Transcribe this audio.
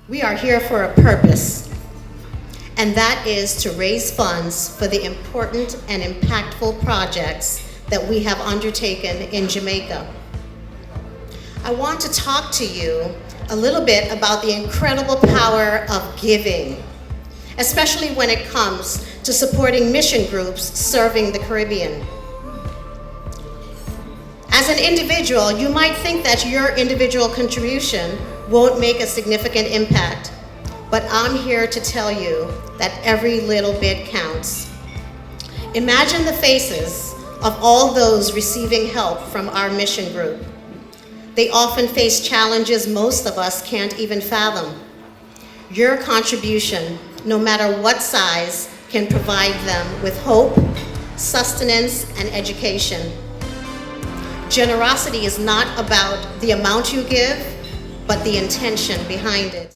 We are here for a purpose, and that is to raise funds for the important and impactful projects that we have undertaken in Jamaica. I want to talk to you a little bit about the incredible power of giving, especially when it comes to supporting mission groups serving the Caribbean. As an individual, you might think that your individual contribution won't make a significant impact, but I'm here to tell you that every little bit counts. Imagine the faces of all those receiving help from our mission group. They often face challenges most of us can't even fathom. Your contribution, no matter what size, can provide them with hope, sustenance, and education. Generosity is not about the amount you give, but the intention behind it.